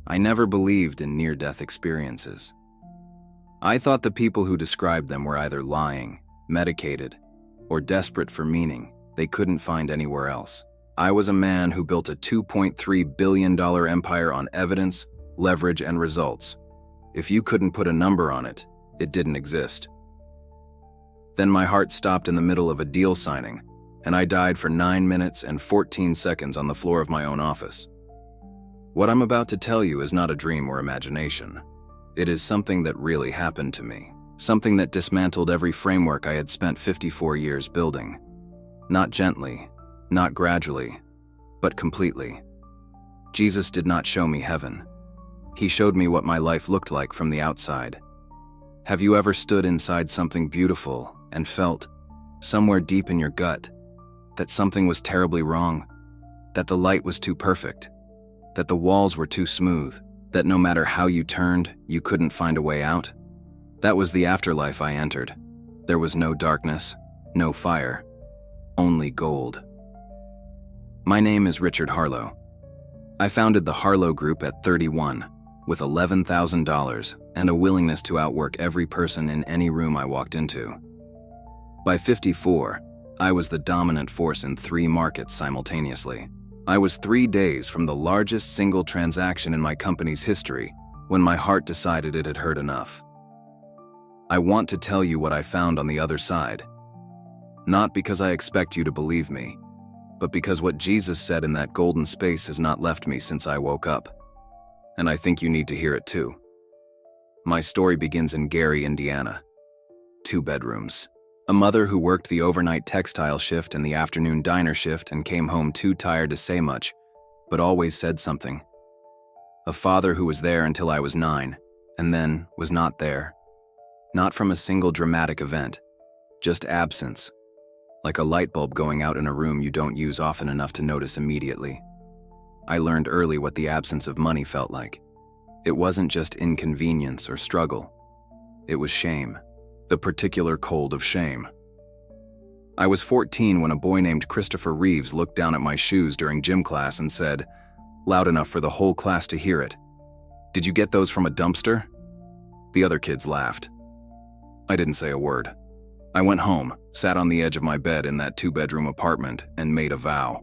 I never believed in near-death experiences. I thought the people who described them were either lying, medicated, or desperate for meaning they couldn't find anywhere else. I was a man who built a $2.3 billion empire on evidence, leverage, and results. If you couldn't put a number on it, it didn't exist. Then my heart stopped in the middle of a deal signing, and I died for 9 minutes and 14 seconds on the floor of my own office. What I'm about to tell you is not a dream or imagination. It is something that really happened to me. Something that dismantled every framework I had spent 54 years building. Not gently, not gradually, but completely. Jesus did not show me heaven. He showed me what my life looked like from the outside. Have you ever stood inside something beautiful and felt, somewhere deep in your gut, that something was terribly wrong? That the light was too perfect? That the walls were too smooth? That no matter how you turned, you couldn't find a way out? That was the afterlife I entered. There was no darkness, no fire, only gold. My name is Richard Harlow. I founded the Harlow Group at 31, with $11,000 and a willingness to outwork every person in any room I walked into. By 54, I was the dominant force in 3 markets simultaneously. I was 3 days from the largest single transaction in my company's history when my heart decided it had heard enough. I want to tell you what I found on the other side. Not because I expect you to believe me, but because what Jesus said in that golden space has not left me since I woke up. And I think you need to hear it too. My story begins in Gary, Indiana. 2 bedrooms. A mother who worked the overnight textile shift and the afternoon diner shift and came home too tired to say much, but always said something. A father who was there until I was 9, and then was not there. Not from a single dramatic event, just absence, like a light bulb going out in a room you don't use often enough to notice immediately. I learned early what the absence of money felt like. It wasn't just inconvenience or struggle. It was shame, the particular cold of shame. I was 14 when a boy named Christopher Reeves looked down at my shoes during gym class and said, loud enough for the whole class to hear it, "Did you get those from a dumpster?" The other kids laughed. I didn't say a word. I went home, sat on the edge of my bed in that 2-bedroom apartment, and made a vow.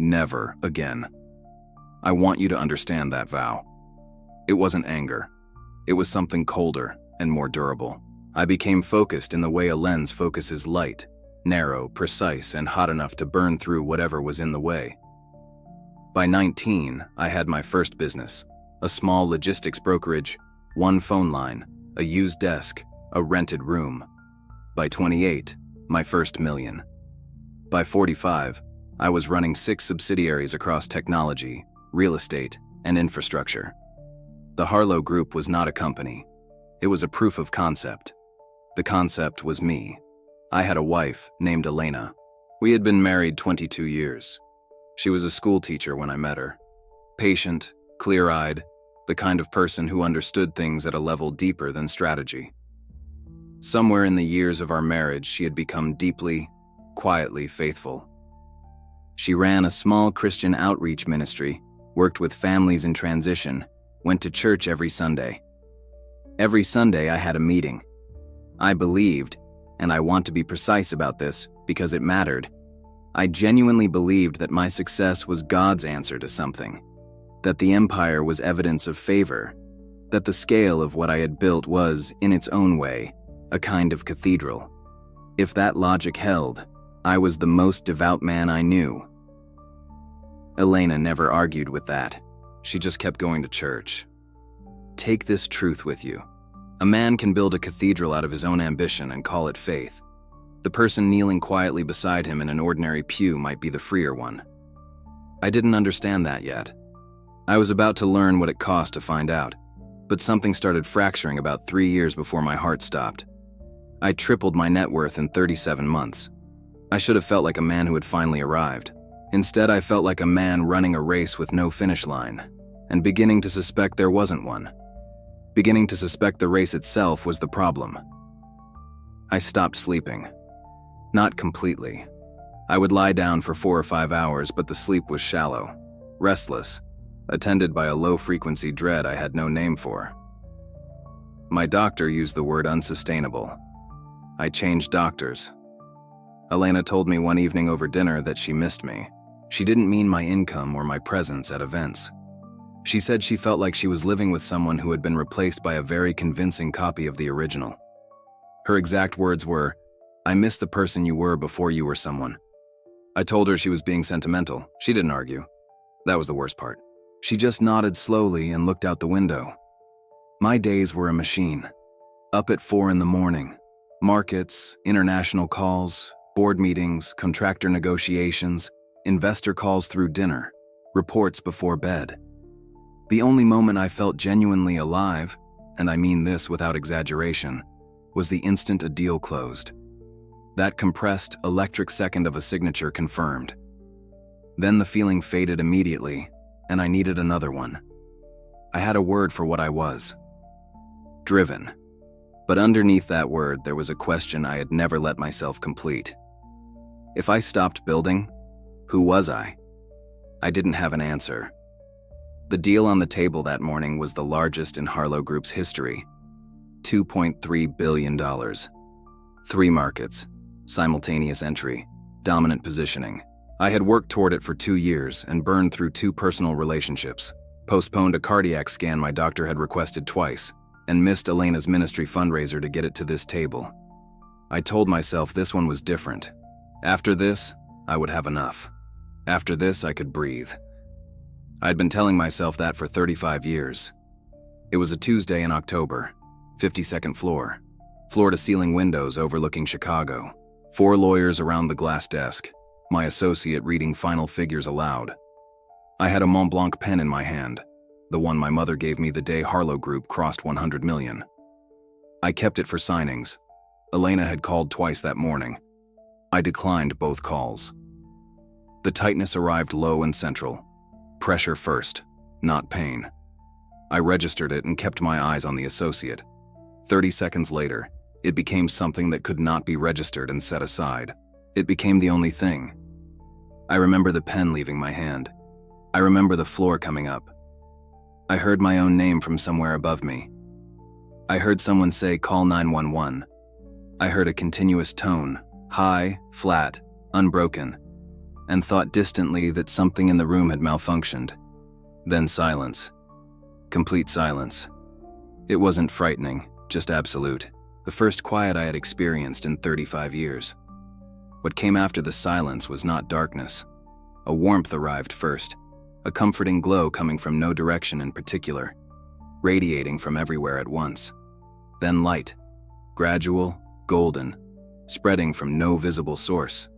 Never again. I want you to understand that vow. It wasn't anger. It was something colder and more durable. I became focused in the way a lens focuses light, narrow, precise, and hot enough to burn through whatever was in the way. By 19, I had my first business, a small logistics brokerage, 1 phone line, a used desk, a rented room. By 28, my first million. By 45, I was running 6 subsidiaries across technology, real estate, and infrastructure. The Harlow Group was not a company. It was a proof of concept. The concept was me. I had a wife named Elena. We had been married 22 years. She was a school teacher when I met her. Patient, clear-eyed, the kind of person who understood things at a level deeper than strategy. Somewhere in the years of our marriage, she had become deeply, quietly faithful. She ran a small Christian outreach ministry, worked with families in transition, went to church every Sunday. Every Sunday I had a meeting. I believed, and I want to be precise about this because it mattered, I genuinely believed that my success was God's answer to something, that the empire was evidence of favor, that the scale of what I had built was, in its own way, a kind of cathedral. If that logic held, I was the most devout man I knew. Elena never argued with that. She just kept going to church. Take this truth with you. A man can build a cathedral out of his own ambition and call it faith. The person kneeling quietly beside him in an ordinary pew might be the freer one. I didn't understand that yet. I was about to learn what it cost to find out, but something started fracturing about 3 years before my heart stopped. I tripled my net worth in 37 months. I should have felt like a man who had finally arrived. Instead, I felt like a man running a race with no finish line, and beginning to suspect there wasn't one. Beginning to suspect the race itself was the problem. I stopped sleeping. Not completely. I would lie down for 4 or 5 hours, but the sleep was shallow, restless, attended by a low-frequency dread I had no name for. My doctor used the word unsustainable. I changed doctors. Elena told me one evening over dinner that she missed me. She didn't mean my income or my presence at events. She said she felt like she was living with someone who had been replaced by a very convincing copy of the original. Her exact words were, "I miss the person you were before you were someone." I told her she was being sentimental. She didn't argue. That was the worst part. She just nodded slowly and looked out the window. My days were a machine. Up at 4 in the morning. Markets, international calls, board meetings, contractor negotiations, investor calls through dinner, reports before bed. The only moment I felt genuinely alive, and I mean this without exaggeration, was the instant a deal closed. That compressed, electric second of a signature confirmed. Then the feeling faded immediately, and I needed another one. I had a word for what I was. Driven. But underneath that word, there was a question I had never let myself complete. If I stopped building, who was I? I didn't have an answer. The deal on the table that morning was the largest in Harlow Group's history. $2.3 billion. 3 markets, simultaneous entry, dominant positioning. I had worked toward it for 2 years and burned through 2 personal relationships, postponed a cardiac scan my doctor had requested twice, and missed Elena's ministry fundraiser to get it to this table. I told myself this one was different. After this, I would have enough. After this, I could breathe. I'd been telling myself that for 35 years. It was a Tuesday in October, 52nd floor, floor-to-ceiling windows overlooking Chicago, 4 lawyers around the glass desk, my associate reading final figures aloud. I had a Mont Blanc pen in my hand, the one my mother gave me the day Harlow Group crossed 100 million. I kept it for signings. Elena had called twice that morning. I declined both calls. The tightness arrived low and central. Pressure first, not pain. I registered it and kept my eyes on the associate. 30 seconds later, it became something that could not be registered and set aside. It became the only thing. I remember the pen leaving my hand. I remember the floor coming up. I heard my own name from somewhere above me. I heard someone say, "Call 911. I heard a continuous tone, high, flat, unbroken, and thought distantly that something in the room had malfunctioned. Then silence. Complete silence. It wasn't frightening, just absolute. The first quiet I had experienced in 35 years. What came after the silence was not darkness. A warmth arrived first, a comforting glow coming from no direction in particular, radiating from everywhere at once. Then light, gradual, golden, spreading from no visible source.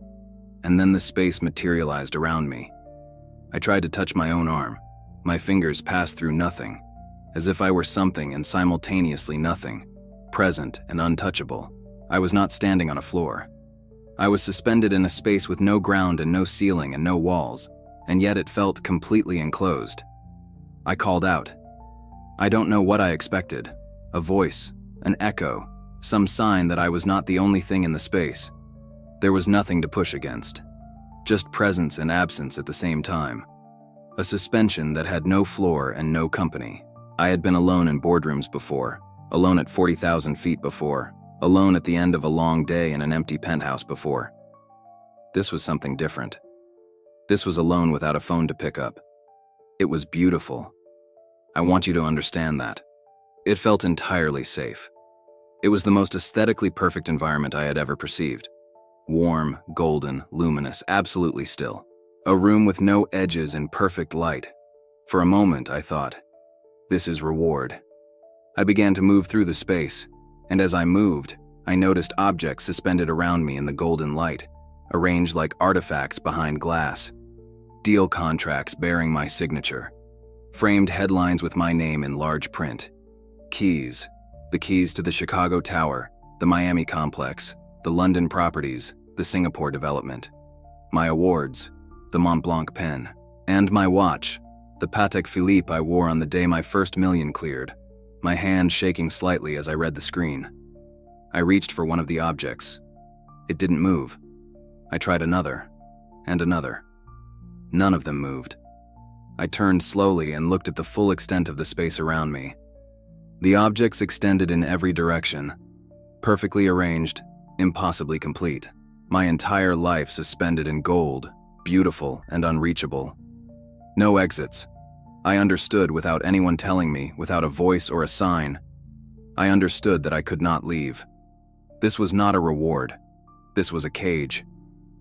And then the space materialized around me. I tried to touch my own arm. My fingers passed through nothing, as if I were something and simultaneously nothing, present and untouchable. I was not standing on a floor. I was suspended in a space with no ground and no ceiling and no walls, and yet it felt completely enclosed. I called out. I don't know what I expected. A voice, an echo, some sign that I was not the only thing in the space. There was nothing to push against. Just presence and absence at the same time. A suspension that had no floor and no company. I had been alone in boardrooms before, alone at 40,000 feet before, alone at the end of a long day in an empty penthouse before. This was something different. This was alone without a phone to pick up. It was beautiful. I want you to understand that. It felt entirely safe. It was the most aesthetically perfect environment I had ever perceived. Warm, golden, luminous, absolutely still. A room with no edges and perfect light. For a moment, I thought, this is reward. I began to move through the space, and as I moved, I noticed objects suspended around me in the golden light, arranged like artifacts behind glass. Deal contracts bearing my signature. Framed headlines with my name in large print. Keys. The keys to the Chicago Tower, the Miami complex, the London properties, the Singapore development. My awards, the Mont Blanc pen, and my watch, the Patek Philippe I wore on the day my first million cleared, my hand shaking slightly as I read the screen. I reached for one of the objects. It didn't move. I tried another, and another. None of them moved. I turned slowly and looked at the full extent of the space around me. The objects extended in every direction, perfectly arranged, impossibly complete. My entire life suspended in gold, beautiful and unreachable. No exits. I understood without anyone telling me, without a voice or a sign. I understood that I could not leave. This was not a reward. This was a cage,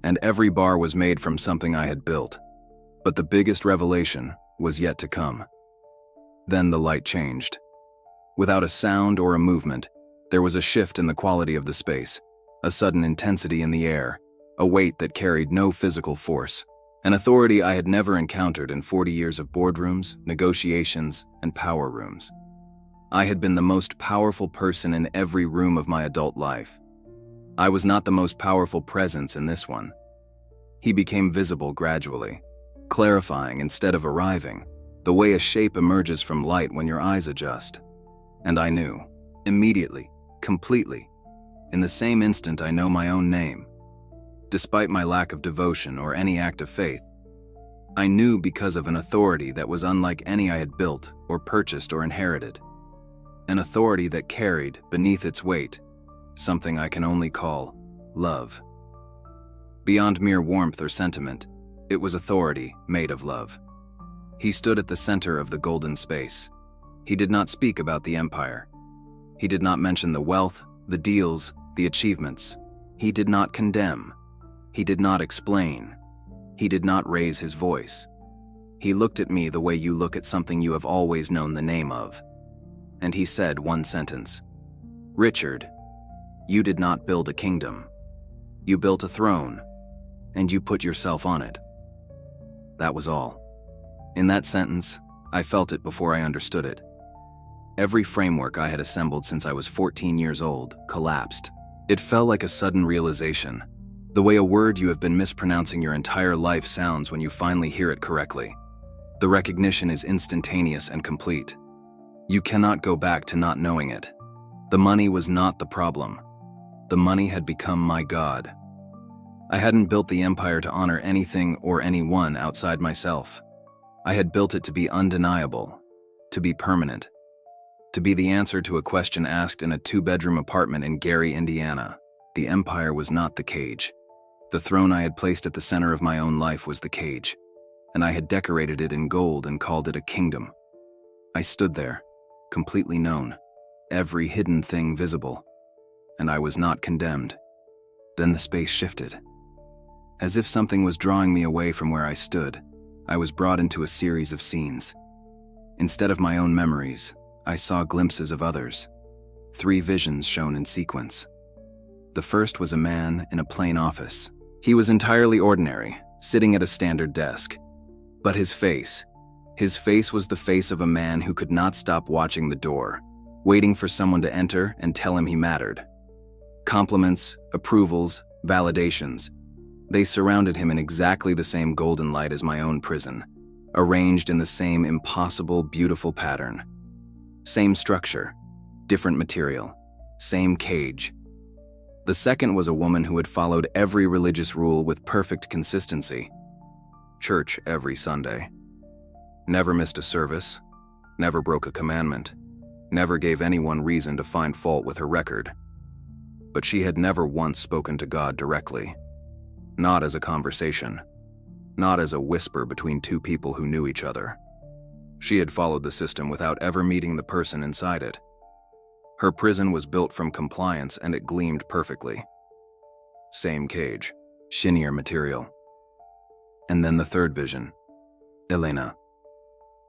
and every bar was made from something I had built. But the biggest revelation was yet to come. Then the light changed. Without a sound or a movement, there was a shift in the quality of the space, a sudden intensity in the air, a weight that carried no physical force, an authority I had never encountered in 40 years of boardrooms, negotiations, and power rooms. I had been the most powerful person in every room of my adult life. I was not the most powerful presence in this one. He became visible gradually, clarifying instead of arriving, the way a shape emerges from light when your eyes adjust. And I knew, immediately, completely. In the same instant I know my own name. Despite my lack of devotion or any act of faith, I knew because of an authority that was unlike any I had built or purchased or inherited. An authority that carried, beneath its weight, something I can only call love. Beyond mere warmth or sentiment, it was authority made of love. He stood at the center of the golden space. He did not speak about the empire. He did not mention the wealth, the deals, the achievements. He did not condemn. He did not explain. He did not raise his voice. He looked at me the way you look at something you have always known the name of. And he said one sentence, "Richard, you did not build a kingdom. You built a throne, and you put yourself on it." That was all. In that sentence, I felt it before I understood it. Every framework I had assembled since I was 14 years old collapsed. It felt like a sudden realization, the way a word you have been mispronouncing your entire life sounds when you finally hear it correctly. The recognition is instantaneous and complete. You cannot go back to not knowing it. The money was not the problem. The money had become my God. I hadn't built the empire to honor anything or anyone outside myself. I had built it to be undeniable, to be permanent, to be the answer to a question asked in a 2-bedroom apartment in Gary, Indiana. The empire was not the cage. The throne I had placed at the center of my own life was the cage, and I had decorated it in gold and called it a kingdom. I stood there, completely known, every hidden thing visible, and I was not condemned. Then the space shifted. As if something was drawing me away from where I stood, I was brought into a series of scenes. Instead of my own memories, I saw glimpses of others. 3 visions shown in sequence. The first was a man in a plain office. He was entirely ordinary, sitting at a standard desk. But his face was the face of a man who could not stop watching the door, waiting for someone to enter and tell him he mattered. Compliments, approvals, validations. They surrounded him in exactly the same golden light as my own prison, arranged in the same impossible, beautiful pattern. Same structure, different material, same cage. The second was a woman who had followed every religious rule with perfect consistency. Church every Sunday. Never missed a service, never broke a commandment, never gave anyone reason to find fault with her record. But she had never once spoken to God directly. Not as a conversation, not as a whisper between 2 people who knew each other. She had followed the system without ever meeting the person inside it. Her prison was built from compliance and it gleamed perfectly. Same cage, shinier material. And then the third vision, Elena.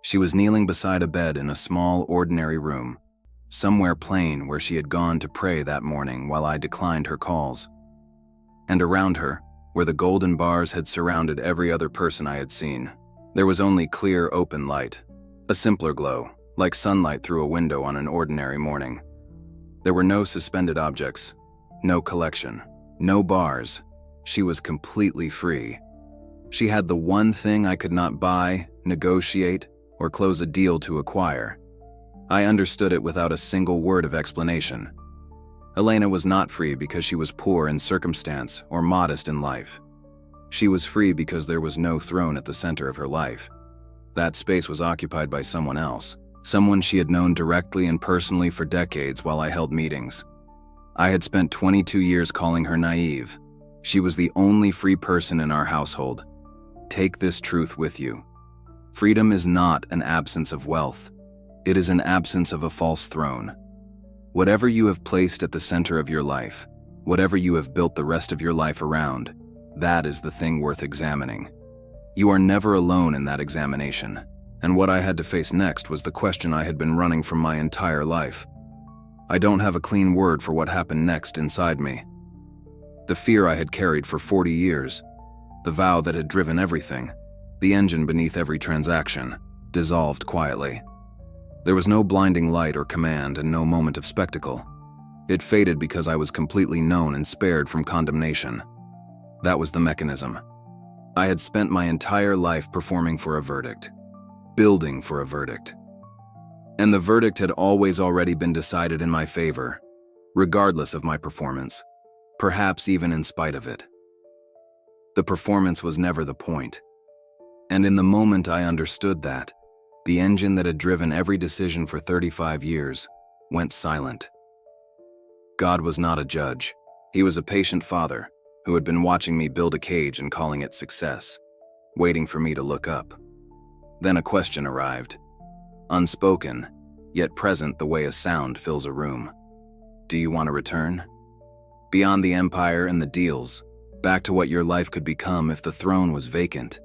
She was kneeling beside a bed in a small, ordinary room, somewhere plain where she had gone to pray that morning while I declined her calls. And around her, where the golden bars had surrounded every other person I had seen, there was only clear, open light, a simpler glow, like sunlight through a window on an ordinary morning. There were no suspended objects, no collection, no bars. She was completely free. She had the one thing I could not buy, negotiate, or close a deal to acquire. I understood it without a single word of explanation. Elena was not free because she was poor in circumstance or modest in life. She was free because there was no throne at the center of her life. That space was occupied by someone else, someone she had known directly and personally for decades while I held meetings. I had spent 22 years calling her naive. She was the only free person in our household. Take this truth with you. Freedom is not an absence of wealth. It is an absence of a false throne. Whatever you have placed at the center of your life, whatever you have built the rest of your life around, that is the thing worth examining. You are never alone in that examination, and what I had to face next was the question I had been running from my entire life. I don't have a clean word for what happened next inside me. The fear I had carried for 40 years, the vow that had driven everything, the engine beneath every transaction, dissolved quietly. There was no blinding light or command and no moment of spectacle. It faded because I was completely known and spared from condemnation. That was the mechanism. I had spent my entire life performing for a verdict, building for a verdict. And the verdict had always already been decided in my favor, regardless of my performance, perhaps even in spite of it. The performance was never the point. And in the moment I understood that, the engine that had driven every decision for 35 years went silent. God was not a judge. He was a patient father who had been watching me build a cage and calling it success, waiting for me to look up. Then a question arrived, unspoken, yet present the way a sound fills a room. Do you want to return? Beyond the empire and the deals, back to what your life could become if the throne was vacant.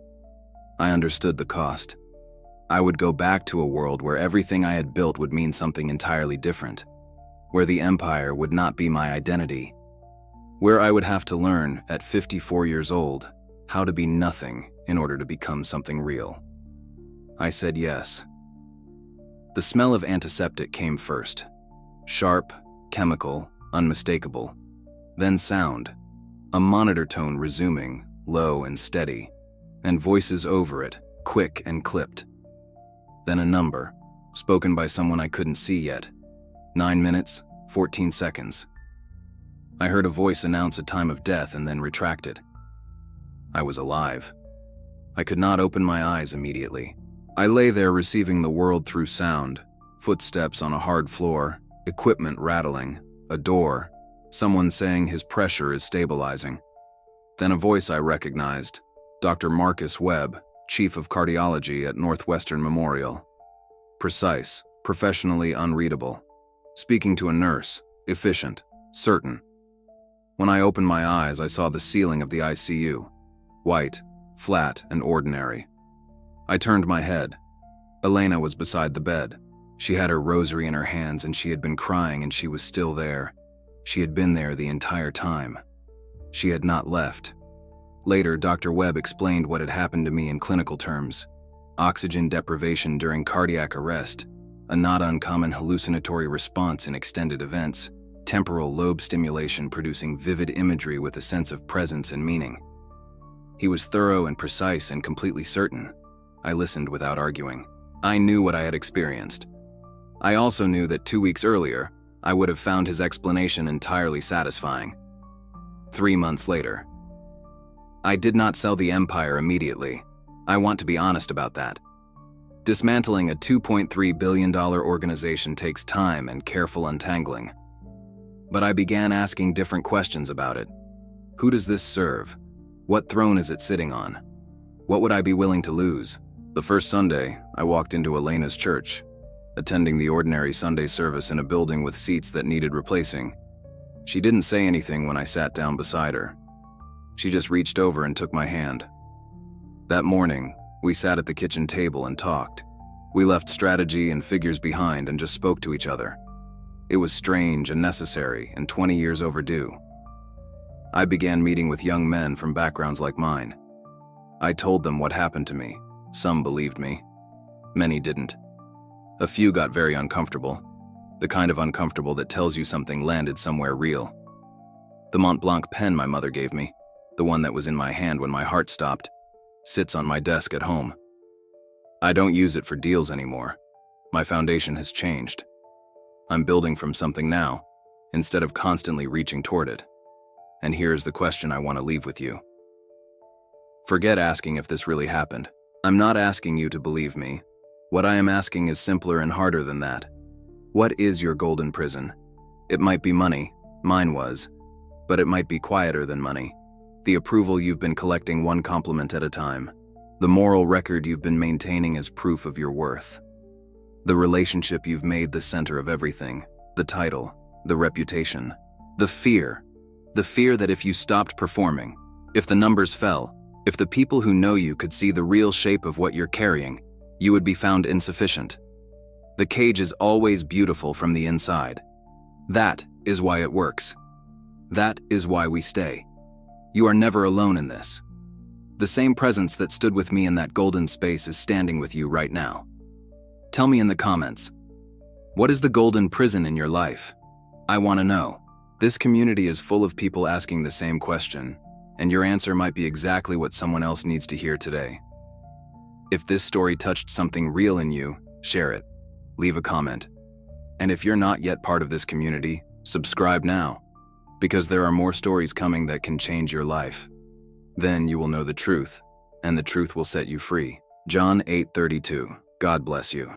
I understood the cost. I would go back to a world where everything I had built would mean something entirely different, where the empire would not be my identity, where I would have to learn, at 54 years old, how to be nothing in order to become something real. I said yes. The smell of antiseptic came first. Sharp, chemical, unmistakable. Then sound, a monitor tone resuming, low and steady, and voices over it, quick and clipped. Then a number, spoken by someone I couldn't see yet. 9 minutes, 14 seconds. I heard a voice announce a time of death and then retract it. I was alive. I could not open my eyes immediately. I lay there receiving the world through sound, footsteps on a hard floor, equipment rattling, a door, someone saying his pressure is stabilizing. Then a voice I recognized, Dr. Marcus Webb, Chief of Cardiology at Northwestern Memorial. Precise, professionally unreadable. Speaking to a nurse, efficient, certain. When I opened my eyes, I saw the ceiling of the ICU, white, flat, and ordinary. I turned my head. Elena was beside the bed. She had her rosary in her hands and she had been crying and she was still there. She had been there the entire time. She had not left. Later, Dr. Webb explained what had happened to me in clinical terms. Oxygen deprivation during cardiac arrest, a not uncommon hallucinatory response in extended events, temporal lobe stimulation producing vivid imagery with a sense of presence and meaning. He was thorough and precise and completely certain. I listened without arguing. I knew what I had experienced. I also knew that 2 weeks earlier, I would have found his explanation entirely satisfying. 3 months later. I did not sell the empire immediately. I want to be honest about that. Dismantling a $2.3 billion organization takes time and careful untangling. But I began asking different questions about it. Who does this serve? What throne is it sitting on? What would I be willing to lose? The first Sunday, I walked into Elena's church, attending the ordinary Sunday service in a building with seats that needed replacing. She didn't say anything when I sat down beside her. She just reached over and took my hand. That morning, we sat at the kitchen table and talked. We left strategy and figures behind and just spoke to each other. It was strange and necessary and 20 years overdue. I began meeting with young men from backgrounds like mine. I told them what happened to me. Some believed me. Many didn't. A few got very uncomfortable. The kind of uncomfortable that tells you something landed somewhere real. The Mont Blanc pen my mother gave me, the one that was in my hand when my heart stopped, sits on my desk at home. I don't use it for deals anymore. My foundation has changed. I'm building from something now, instead of constantly reaching toward it. And here's the question I want to leave with you. Forget asking if this really happened. I'm not asking you to believe me. What I am asking is simpler and harder than that. What is your golden prison? It might be money, mine was, but it might be quieter than money. The approval you've been collecting one compliment at a time. The moral record you've been maintaining as proof of your worth. The relationship you've made the center of everything. The title, the reputation. The fear that if you stopped performing, if the numbers fell, if the people who know you could see the real shape of what you're carrying, you would be found insufficient. The cage is always beautiful from the inside. That is why it works. That is why we stay. You are never alone in this. The same presence that stood with me in that golden space is standing with you right now. Tell me in the comments, what is the golden prison in your life? I want to know. This community is full of people asking the same question, and your answer might be exactly what someone else needs to hear today. If this story touched something real in you, share it. Leave a comment. And if you're not yet part of this community, subscribe now, because there are more stories coming that can change your life. Then you will know the truth, and the truth will set you free. John 8:32. God bless you.